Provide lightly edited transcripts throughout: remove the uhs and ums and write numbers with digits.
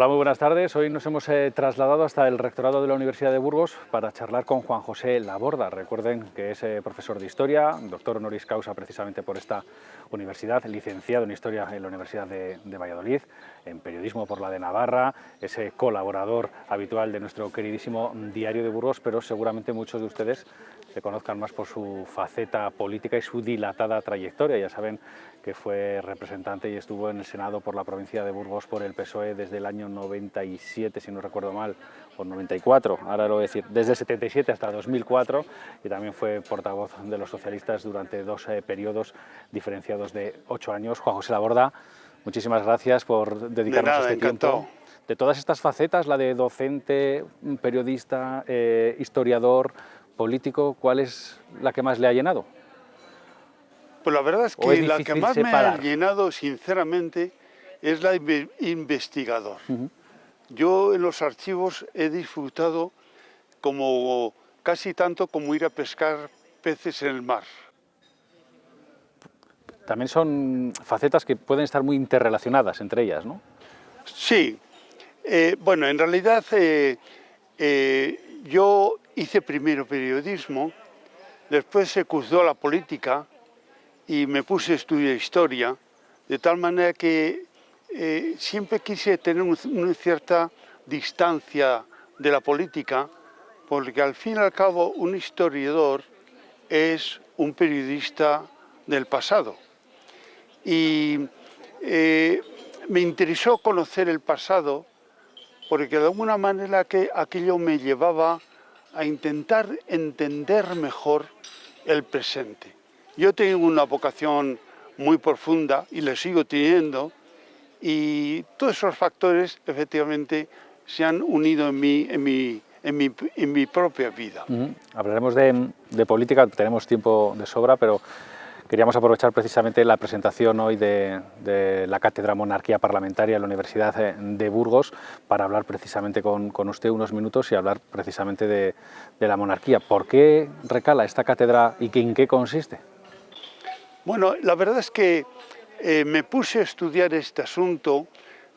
Hola, muy buenas tardes. Hoy nos hemos trasladado hasta el rectorado de la Universidad de Burgos para charlar con Juan José Laborda. Recuerden que es profesor de Historia, doctor honoris causa precisamente por esta universidad, licenciado en Historia en la Universidad de Valladolid, en Periodismo por la de Navarra, es colaborador habitual de nuestro queridísimo Diario de Burgos, pero seguramente muchos de ustedes le conozcan más por su faceta política y su dilatada trayectoria. Ya saben que fue representante y estuvo en el Senado por la provincia de Burgos por el PSOE desde el año 97, si no recuerdo mal, o 94, ahora lo voy a decir, desde el 77 hasta 2004, y también fue portavoz de los socialistas durante dos periodos diferenciados de 8 años. Juan José Laborda, muchísimas gracias por dedicarnos este tiempo. De todas estas facetas, la de docente, periodista, historiador, político, ¿cuál es la que más le ha llenado? Pues la verdad es que la que más me ha llenado, sinceramente, es la de investigador. Yo en los archivos he disfrutado como casi tanto como ir a pescar peces en el mar. También son facetas que pueden estar muy interrelacionadas entre ellas, ¿no? Sí. Bueno, en realidad yo hice primero periodismo, después se cruzó la política y me puse a estudiar historia, de tal manera que siempre quise tener una cierta distancia de la política, porque al fin y al cabo un historiador es un periodista del pasado. Y me interesó conocer el pasado porque de alguna manera aquello me llevaba a intentar entender mejor el presente. Yo tengo una vocación muy profunda y la sigo teniendo, y todos esos factores efectivamente se han unido en mi propia vida. Hablaremos de política, tenemos tiempo de sobra, pero queríamos aprovechar precisamente la presentación hoy de la Cátedra Monarquía Parlamentaria en la Universidad de Burgos para hablar precisamente con usted unos minutos y hablar precisamente de la monarquía. ¿Por qué recala esta cátedra y en qué consiste? Bueno, la verdad es que me puse a estudiar este asunto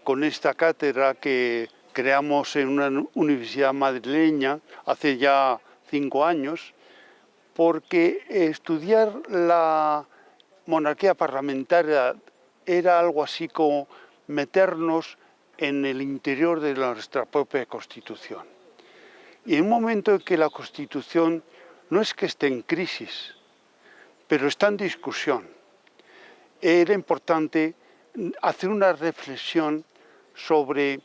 con esta cátedra que creamos en una universidad madrileña hace ya 5 años, porque estudiar la monarquía parlamentaria era algo así como meternos en el interior de nuestra propia Constitución. Y en un momento en que la Constitución no es que esté en crisis, pero está en discusión, era importante hacer una reflexión sobre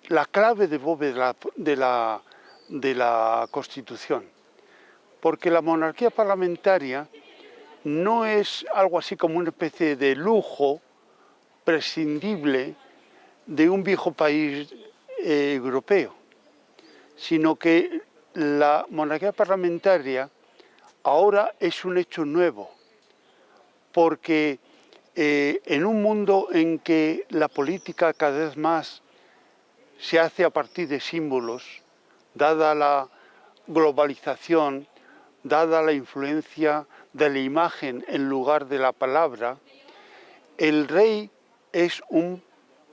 la clave de bóveda de la Constitución, porque la monarquía parlamentaria no es algo así como una especie de lujo prescindible de un viejo país europeo, sino que la monarquía parlamentaria ahora es un hecho nuevo, porque en un mundo en que la política cada vez más se hace a partir de símbolos, dada la globalización, dada la influencia de la imagen en lugar de la palabra, el rey es un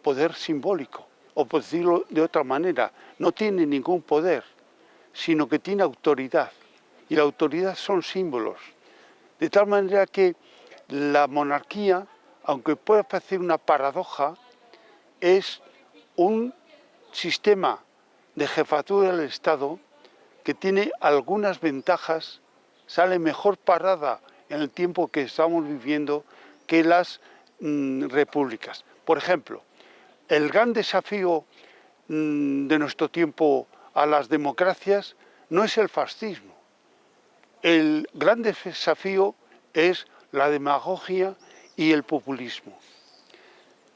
poder simbólico, o por decirlo de otra manera, no tiene ningún poder, sino que tiene autoridad, y la autoridad son símbolos, de tal manera que la monarquía, aunque pueda parecer una paradoja, es un sistema de jefatura del Estado que tiene algunas ventajas, sale mejor parada en el tiempo que estamos viviendo que las repúblicas. Por ejemplo, el gran desafío de nuestro tiempo a las democracias no es el fascismo. El gran desafío es la demagogia y el populismo.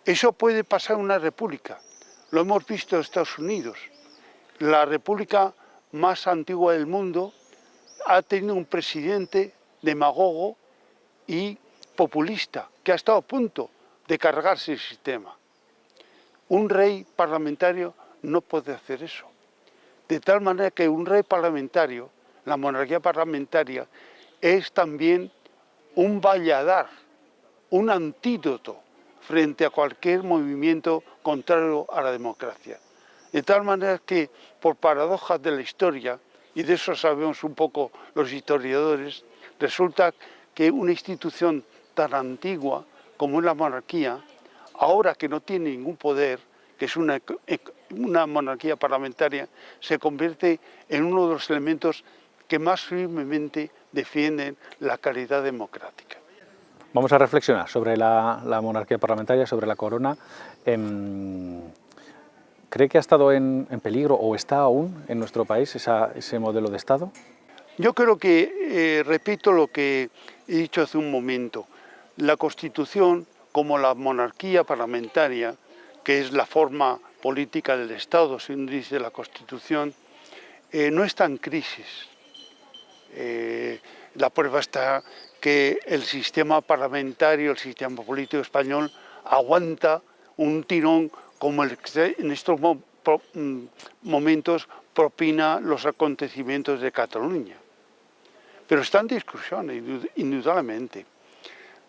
Eso puede pasar en una república. Lo hemos visto en Estados Unidos. La república más antigua del mundo ha tenido un presidente demagogo y populista que ha estado a punto de cargarse el sistema. Un rey parlamentario no puede hacer eso. De tal manera que un rey parlamentario, la monarquía parlamentaria, es también un valladar, un antídoto frente a cualquier movimiento contrario a la democracia. De tal manera que, por paradojas de la historia, y de eso sabemos un poco los historiadores, resulta que una institución tan antigua como es la monarquía, ahora que no tiene ningún poder, que es una monarquía parlamentaria, se convierte en uno de los elementos que más firmemente defienden la calidad democrática. Vamos a reflexionar sobre la monarquía parlamentaria, sobre la corona. ¿Cree que ha estado en peligro o está aún en nuestro país ese modelo de Estado? Yo creo que, repito lo que he dicho hace un momento, la Constitución, como la monarquía parlamentaria, que es la forma política del Estado, según dice la Constitución, no está en crisis. La prueba está que el sistema parlamentario, el sistema político español, aguanta un tirón como el que en estos momentos propina los acontecimientos de Cataluña. Pero está en discusión, indudablemente.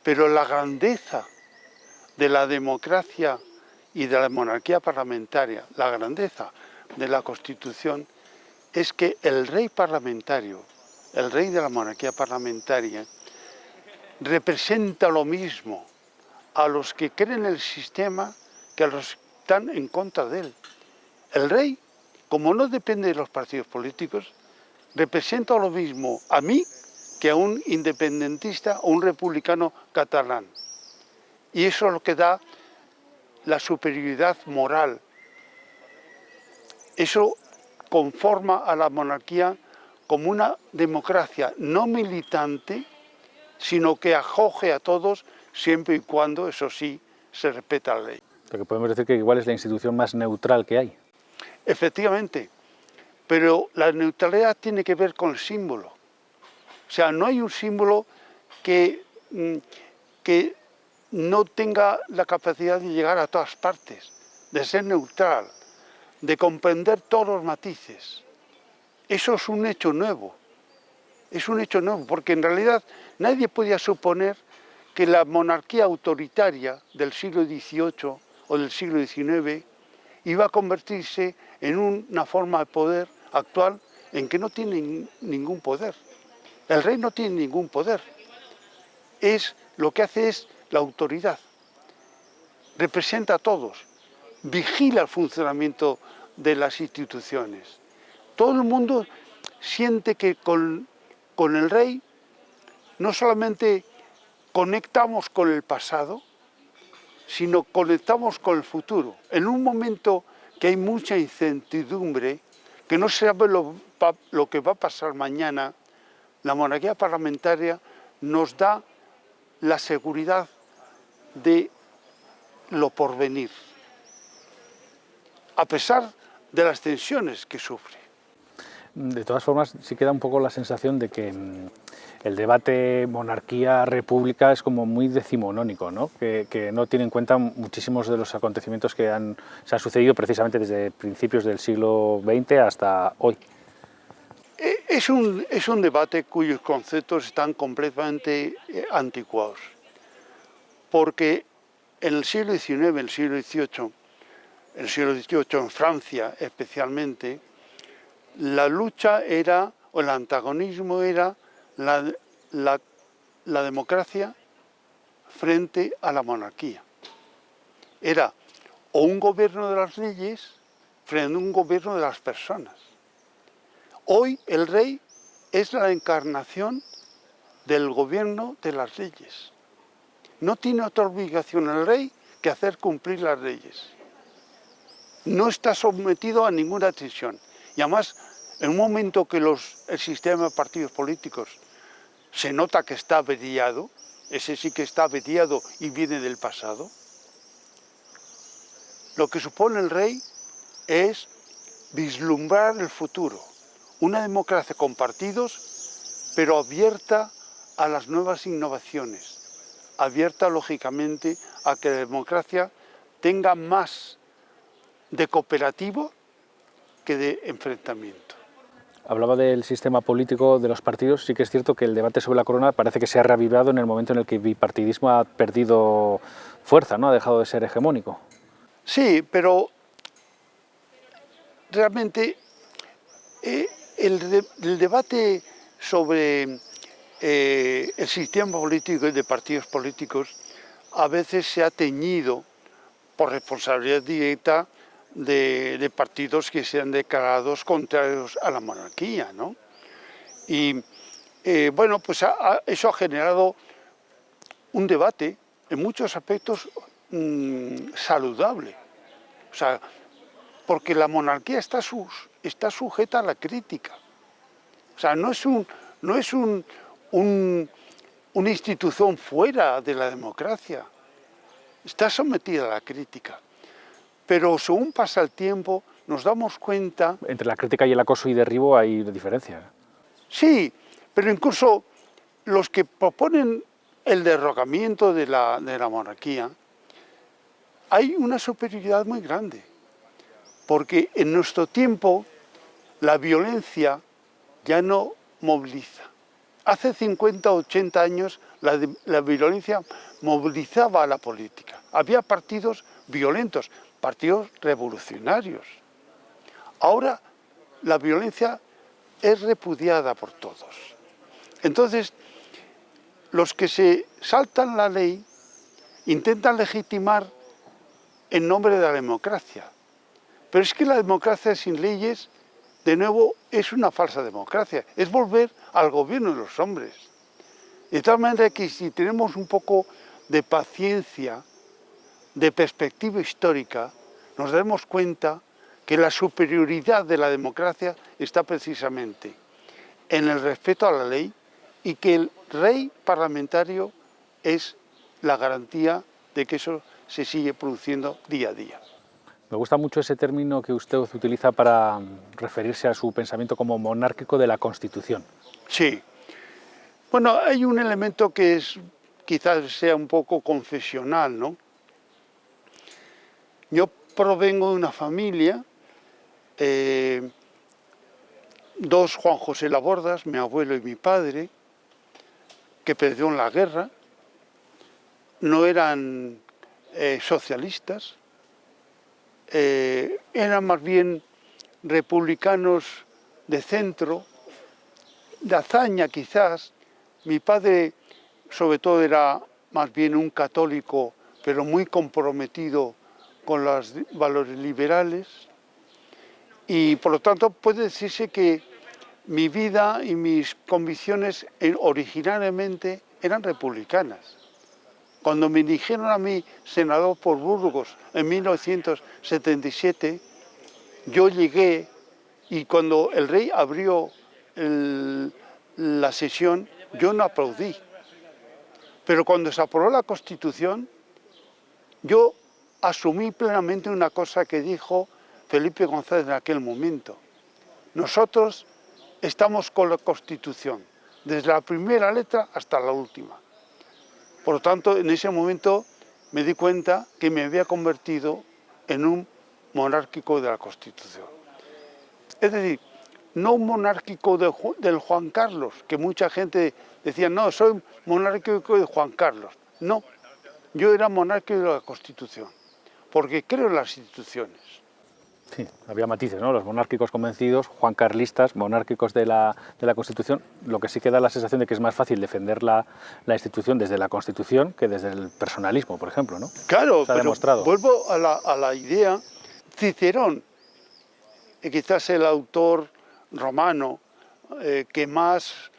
Pero la grandeza de la democracia y de la monarquía parlamentaria, la grandeza de la Constitución, es que el rey parlamentario, el rey de la monarquía parlamentaria, representa lo mismo a los que creen el sistema que a los que están en contra de él. El rey, como no depende de los partidos políticos, representa lo mismo a mí que a un independentista o un republicano catalán. Y eso es lo que da la superioridad moral. Eso conforma a la monarquía como una democracia no militante, sino que acoge a todos siempre y cuando, eso sí, se respeta la ley. Lo que podemos decir que igual es la institución más neutral que hay. Efectivamente, pero la neutralidad tiene que ver con el símbolo. O sea, no hay un símbolo que no tenga la capacidad de llegar a todas partes, de ser neutral, de comprender todos los matices. Eso es un hecho nuevo. Es un hecho nuevo, porque en realidad nadie podía suponer que la monarquía autoritaria del siglo XVIII o del siglo XIX iba a convertirse en una forma de poder actual en que no tiene ningún poder. El rey no tiene ningún poder. Lo que hace es la autoridad. Representa a todos. Vigila el funcionamiento de las instituciones. Todo el mundo siente que con el rey no solamente conectamos con el pasado, sino conectamos con el futuro. En un momento que hay mucha incertidumbre, que no se sabe lo que va a pasar mañana, la monarquía parlamentaria nos da la seguridad de lo porvenir, a pesar de las tensiones que sufre. De todas formas, sí queda un poco la sensación de que el debate monarquía-república es como muy decimonónico, ¿no? Que no tiene en cuenta muchísimos de los acontecimientos que se han sucedido precisamente desde principios del siglo XX hasta hoy. Es un debate cuyos conceptos están completamente anticuados, porque en el siglo XIX, el siglo XVIII, en Francia especialmente, la lucha era, o el antagonismo era la democracia frente a la monarquía. Era o un gobierno de las leyes frente a un gobierno de las personas. Hoy el rey es la encarnación del gobierno de las leyes. No tiene otra obligación el rey que hacer cumplir las leyes. No está sometido a ninguna decisión. Y además, en un momento que el sistema de partidos políticos se nota que está averiado, ese sí que está averiado y viene del pasado, lo que supone el rey es vislumbrar el futuro. Una democracia con partidos, pero abierta a las nuevas innovaciones, abierta lógicamente a que la democracia tenga más de cooperativo que de enfrentamiento. Hablaba del sistema político de los partidos. Sí que es cierto que el debate sobre la corona parece que se ha reavivado en el momento en el que el bipartidismo ha perdido fuerza, ¿no? Ha dejado de ser hegemónico. Sí, pero realmente el debate sobre el sistema político y de partidos políticos a veces se ha teñido por responsabilidad directa de partidos que se han declarado contrarios a la monarquía, ¿no? Y bueno, pues eso ha generado un debate en muchos aspectos saludable. O sea, porque la monarquía está sujeta a la crítica. O sea, no es una institución fuera de la democracia. Está sometida a la crítica. Pero según pasa el tiempo, nos damos cuenta... Entre la crítica y el acoso y derribo hay diferencia. Sí, pero incluso los que proponen el derrocamiento de la monarquía, hay una superioridad muy grande. Porque en nuestro tiempo la violencia ya no moviliza. Hace 50 o 80 años la violencia movilizaba a la política. Había partidos violentos, partidos revolucionarios. Ahora la violencia es repudiada por todos. Entonces, los que se saltan la ley intentan legitimar en nombre de la democracia. Pero es que la democracia sin leyes, de nuevo, es una falsa democracia. Es volver al gobierno de los hombres. De tal manera que si tenemos un poco de paciencia, de perspectiva histórica, nos daremos cuenta que la superioridad de la democracia está precisamente en el respeto a la ley y que el rey parlamentario es la garantía de que eso se sigue produciendo día a día. Me gusta mucho ese término que usted utiliza para referirse a su pensamiento como monárquico de la Constitución. Sí. Bueno, hay un elemento que quizás sea un poco confesional, ¿no? Yo provengo de una familia, dos Juan José Labordas, mi abuelo y mi padre, que perdieron la guerra, no eran socialistas, eran más bien republicanos de centro, de hazaña quizás. Mi padre sobre todo era más bien un católico, pero muy comprometido con los valores liberales, y por lo tanto puede decirse que mi vida y mis convicciones originariamente eran republicanas. Cuando me eligieron a mí senador por Burgos en 1977, yo llegué y cuando el rey abrió la sesión, yo no aplaudí. Pero cuando se aprobó la Constitución, yo asumí plenamente una cosa que dijo Felipe González en aquel momento. Nosotros estamos con la Constitución, desde la primera letra hasta la última. Por lo tanto, en ese momento me di cuenta que me había convertido en un monárquico de la Constitución. Es decir, no un monárquico del Juan Carlos, que mucha gente decía, no, soy monárquico de Juan Carlos. No, yo era monárquico de la Constitución, porque creo en las instituciones. Sí, había matices, ¿no? Los monárquicos convencidos, juancarlistas, monárquicos de la Constitución, lo que sí que da la sensación de que es más fácil defender la institución desde la Constitución que desde el personalismo, por ejemplo, ¿no? Claro, Se ha pero demostrado. vuelvo a la idea, Cicerón, quizás el autor romano que más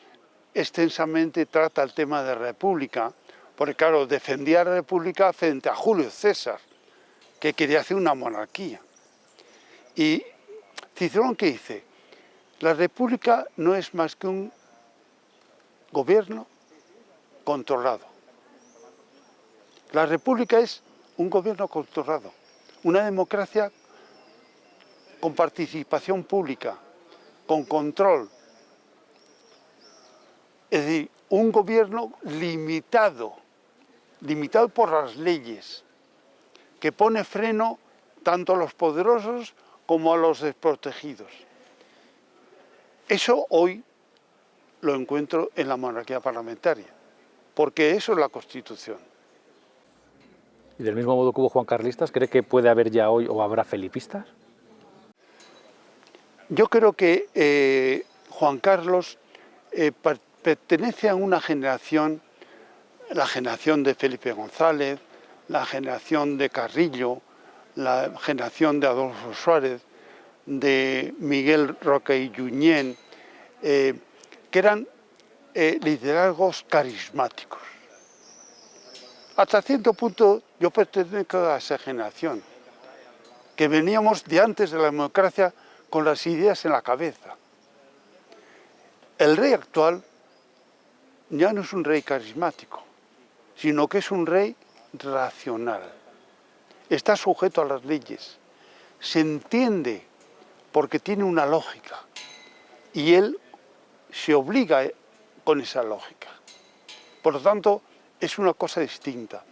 extensamente trata el tema de república, porque claro, defendía la república frente a Julio César, que quería hacer una monarquía. Y Cicerón, ¿qué dice? La república no es más que un gobierno controlado. La república es un gobierno controlado, una democracia con participación pública, con control. Es decir, un gobierno limitado por las leyes, que pone freno tanto a los poderosos como a los desprotegidos. Eso hoy lo encuentro en la monarquía parlamentaria, porque eso es la Constitución. Y del mismo modo que hubo juancarlistas, ¿cree que puede haber ya hoy o habrá felipistas? Yo creo que Juan Carlos pertenece a una generación, la generación de Felipe González, la generación de Carrillo, la generación de Adolfo Suárez, de Miguel Roca y Junyent, que eran liderazgos carismáticos. Hasta cierto punto yo pertenezco a esa generación, que veníamos de antes de la democracia con las ideas en la cabeza. El rey actual ya no es un rey carismático, sino que es un rey racional. Está sujeto a las leyes, se entiende porque tiene una lógica y él se obliga con esa lógica. Por lo tanto, es una cosa distinta.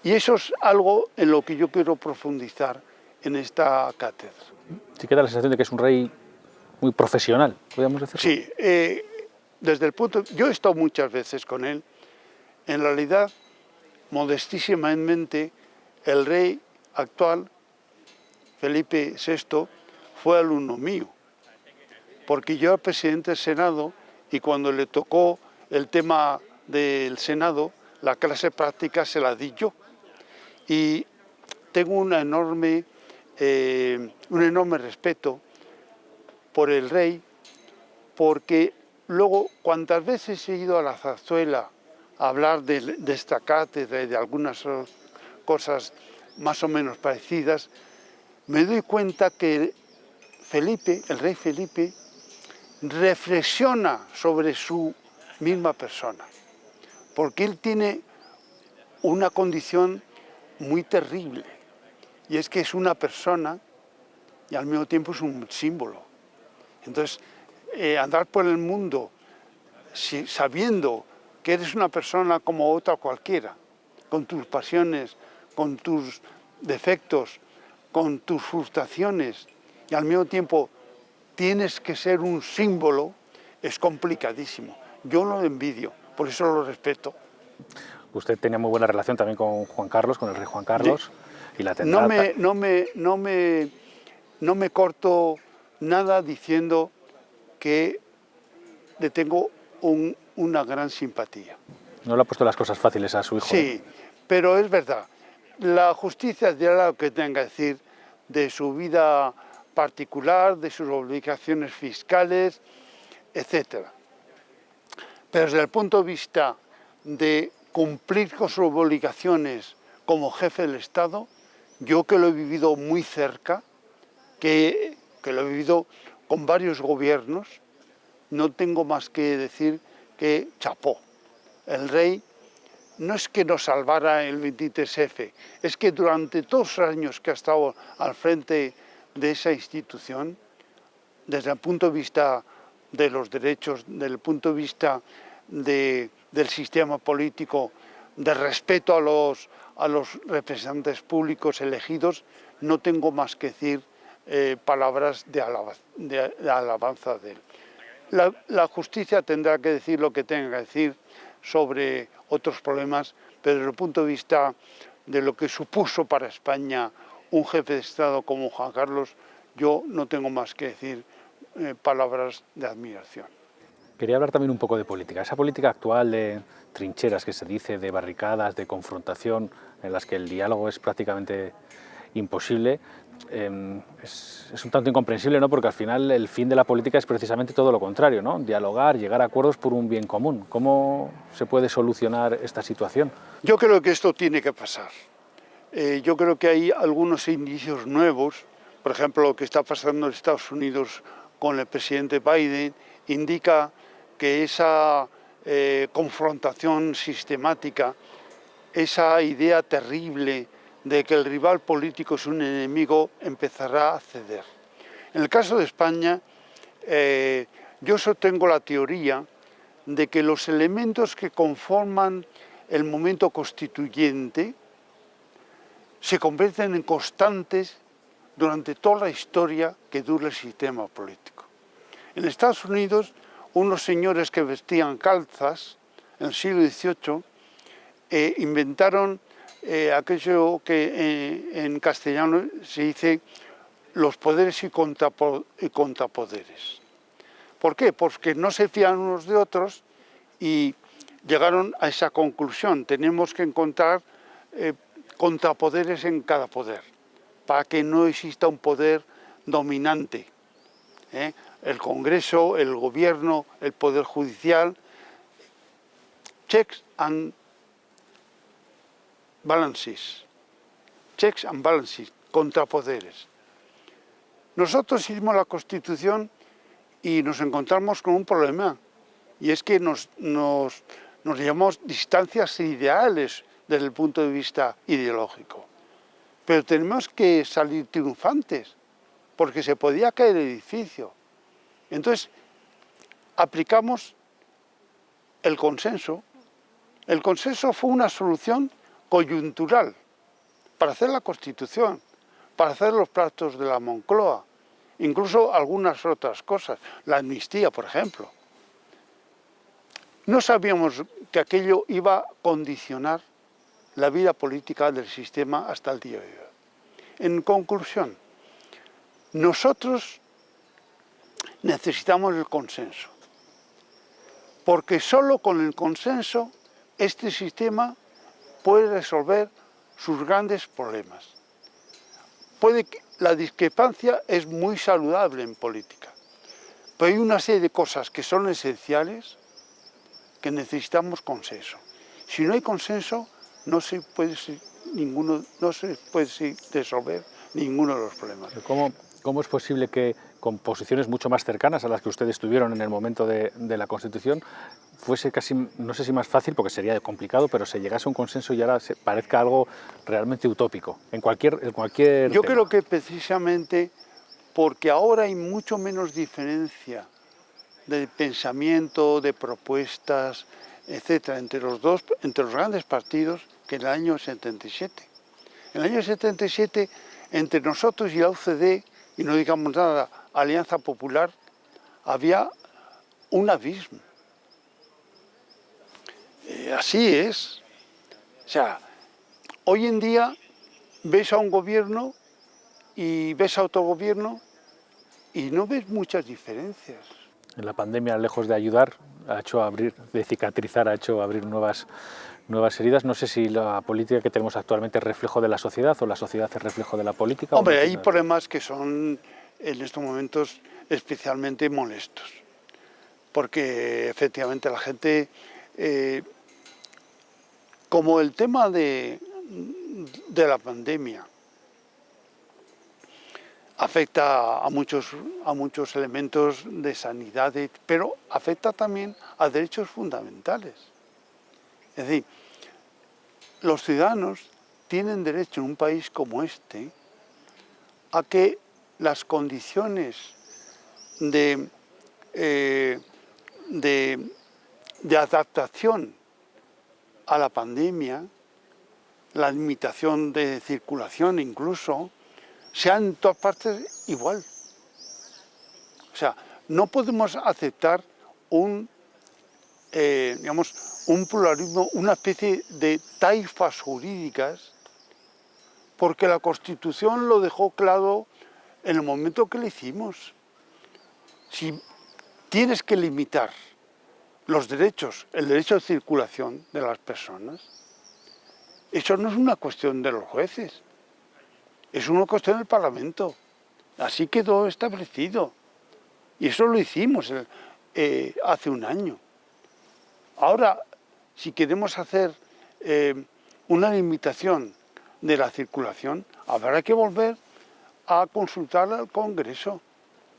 Y eso es algo en lo que yo quiero profundizar en esta cátedra. Sí queda la sensación de que es un rey muy profesional, podríamos decirlo. Sí, desde el punto... Yo he estado muchas veces con él. En realidad, modestísimamente, el rey actual, Felipe VI, fue alumno mío, porque yo era presidente del Senado y cuando le tocó el tema del Senado, la clase práctica se la di yo. Y tengo un enorme respeto por el rey, porque luego, cuantas veces he ido a la Zarzuela a hablar de esta cátedra y de algunas cosas más o menos parecidas, me doy cuenta que Felipe, el rey Felipe, reflexiona sobre su misma persona, porque él tiene una condición muy terrible, y es que es una persona y al mismo tiempo es un símbolo. Entonces, andar por el mundo sabiendo que eres una persona como otra cualquiera, con tus pasiones, con tus defectos, con tus frustraciones, y al mismo tiempo tienes que ser un símbolo, es complicadísimo. Yo lo envidio, por eso lo respeto. Usted tenía muy buena relación también con Juan Carlos, con el rey Juan Carlos, y la tendrá... No me corto nada diciendo que le tengo una gran simpatía. No le ha puesto las cosas fáciles a su hijo. Sí, pero es verdad. La justicia dirá lo que tenga que decir de su vida particular, de sus obligaciones fiscales, etc. Pero desde el punto de vista de cumplir con sus obligaciones como jefe del Estado, yo que lo he vivido muy cerca, que lo he vivido con varios gobiernos, no tengo más que decir que chapó. El rey no es que nos salvara el 23F, es que durante todos los años que ha estado al frente de esa institución, desde el punto de vista de los derechos, desde el punto de vista del sistema político, de respeto a los representantes públicos elegidos, no tengo más que decir palabras de alabanza de él. La justicia tendrá que decir lo que tenga que decir sobre otros problemas, pero desde el punto de vista de lo que supuso para España un jefe de Estado como Juan Carlos, yo no tengo más que decir palabras de admiración. Quería hablar también un poco de política. Esa política actual de trincheras que se dice, de barricadas, de confrontación, en las que el diálogo es prácticamente imposible, es un tanto incomprensible, ¿no? Porque al final el fin de la política es precisamente todo lo contrario, ¿no? Dialogar, llegar a acuerdos por un bien común. ¿Cómo se puede solucionar esta situación? Yo creo que esto tiene que pasar. Yo creo que hay algunos indicios nuevos, por ejemplo, lo que está pasando en Estados Unidos con el presidente Biden, indica que esa confrontación sistemática, esa idea terrible de que el rival político es un enemigo, empezará a ceder. En el caso de España, yo sostengo la teoría de que los elementos que conforman el momento constituyente se convierten en constantes durante toda la historia que dura el sistema político. En Estados Unidos, unos señores que vestían calzas en el siglo XVIII inventaron aquello que en castellano se dice los poderes y contrapoderes. ¿Por qué? Porque no se fían unos de otros y llegaron a esa conclusión. Tenemos que encontrar contrapoderes en cada poder, para que no exista un poder dominante. El Congreso, el Gobierno, el Poder Judicial, checks and balances, contrapoderes. Nosotros hicimos la Constitución y nos encontramos con un problema, y es que nos llevamos distancias ideales desde el punto de vista ideológico. Pero tenemos que salir triunfantes, porque se podía caer el edificio. Entonces, aplicamos el consenso. El consenso fue una solución coyuntural para hacer la Constitución, para hacer los pactos de la Moncloa, incluso algunas otras cosas, la amnistía, por ejemplo. No sabíamos que aquello iba a condicionar la vida política del sistema hasta el día de hoy. En conclusión, nosotros necesitamos el consenso, porque solo con el consenso este sistema puede resolver sus grandes problemas. La discrepancia es muy saludable en política, pero hay una serie de cosas que son esenciales que necesitamos consenso. Si no hay consenso, no se puede resolver ninguno de los problemas. ¿Cómo es posible que con posiciones mucho más cercanas a las que ustedes tuvieron en el momento de la Constitución fuese casi, no sé si más fácil, porque sería complicado, pero se llegase a un consenso y ahora parezca algo realmente utópico en cualquier Yo tema? creo que precisamente porque ahora hay mucho menos diferencia de pensamiento, de propuestas, etcétera, entre los grandes partidos que en el año 77. En el año 77, entre nosotros y la UCD, y no digamos nada, Alianza Popular, había un abismo. Así es. O sea, hoy en día ves a un gobierno y ves a otro gobierno y no ves muchas diferencias. En la pandemia, lejos de ayudar, de cicatrizar, ha hecho abrir nuevas heridas. No sé si la política que tenemos actualmente es reflejo de la sociedad o la sociedad es reflejo de la política. Hombre, hay problemas que son en estos momentos especialmente molestos, porque efectivamente la gente, como el tema de la pandemia, afecta a muchos elementos de sanidad, pero afecta también a derechos fundamentales. Es decir, los ciudadanos tienen derecho en un país como este a que las condiciones de adaptación a la pandemia, la limitación de circulación incluso, sean en todas partes igual. O sea, no podemos aceptar un pluralismo, una especie de taifas jurídicas, porque la Constitución lo dejó claro en el momento que lo hicimos. Si tienes que limitar los derechos, el derecho de circulación de las personas, eso no es una cuestión de los jueces, es una cuestión del Parlamento. Así quedó establecido. Y eso lo hicimos hace un año. Ahora, si queremos hacer una limitación de la circulación, habrá que volver a consultar al Congreso,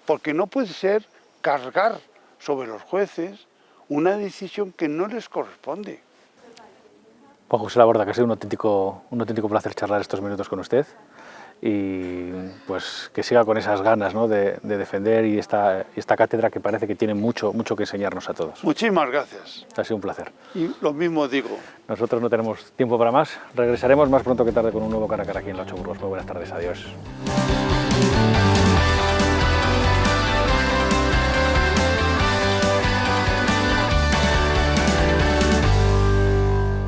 porque no puede ser cargar sobre los jueces una decisión que no les corresponde. Juan José Laborda, que ha sido un auténtico placer charlar estos minutos con usted, y pues que siga con esas ganas, ¿no?, de defender y esta cátedra que parece que tiene mucho que enseñarnos a todos. Muchísimas gracias. Ha sido un placer. Y lo mismo digo. Nosotros no tenemos tiempo para más. Regresaremos más pronto que tarde con un nuevo Cara a Cara aquí en La 8 Burgos. Muy buenas tardes. Adiós.